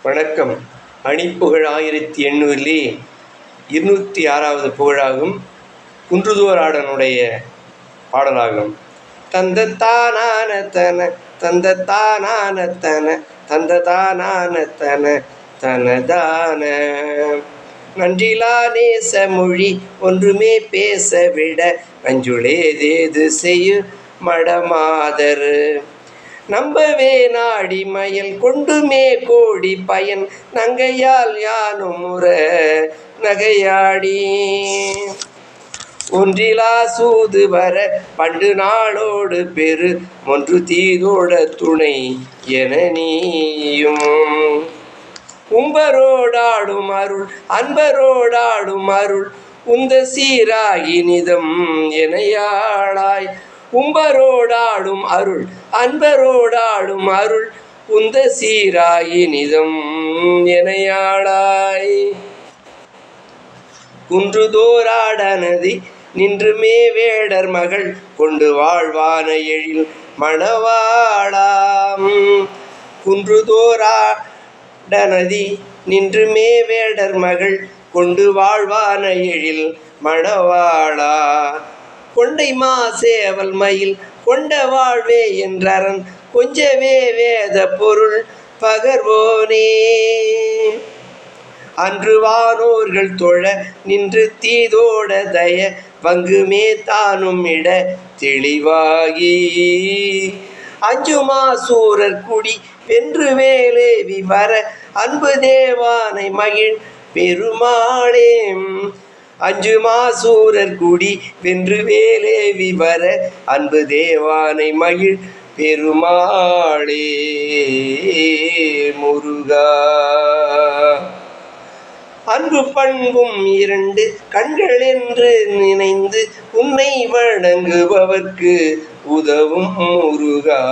வணக்கம். அணிப்புகழ் 1800 206வது புகழாகும். குன்றுதோராடனுடைய பாடலாகும். தந்தத்தானான தன தந்தத்தானான தன தந்ததானான தன தனதான நன்றிலா நேச மொழி ஒன்றுமே பேச விட நஞ்சுளேதேது செய்யு மடமாதர் நம்பவே நாடி மயல் கொண்டுமே கோடி பயன் நங்கையால் யானும் முற நகையாடி ஒன்றிலா சூது வர பண்டு நாளோடு பெரு ஒன்று தீதோட துணை என நீயும் உம்பரோடாடும் அருள் அன்பரோடாடும் அருள் உந்த சீராகி நிதம் எனையாளாய் உம்பரோடாடும் அருள் அன்பரோடாடும் அருள் உந்த சீராகி நிதம் எனையாளாய் குன்றுதோராடனதி நின்றுமே வேடர் மகள் கொண்டு வாழ்வான எழில் மணவாளாம் குன்றுதோராடனதி நின்றுமே வேடர் மகள் கொண்டு வாழ்வான எழில் மணவாளா கொண்டை மாசேவல் மயில் கொண்ட வாழ்வே என்றரன் கொஞ்சவே வேத பொருள் பகர்வோனே அன்று வானோர்கள் தொழ நின்று தீதோட தய பங்குமே தானும் இட தெளிவாகி அஞ்சுமா சூரர் குடி வென்று வேலேவி வர அன்பு தேவானை மகிழ் பெருமாளே அஞ்சுமா சூரர் குடி வென்று வேலேவி வர அன்பு தேவானை மகிழ் பெருமாளே முருகா அன்பு பண்பும் இரண்டு கண்கள் என்று நினைந்து உன்னை வணங்குபவர்க்கு உதவும் முருகா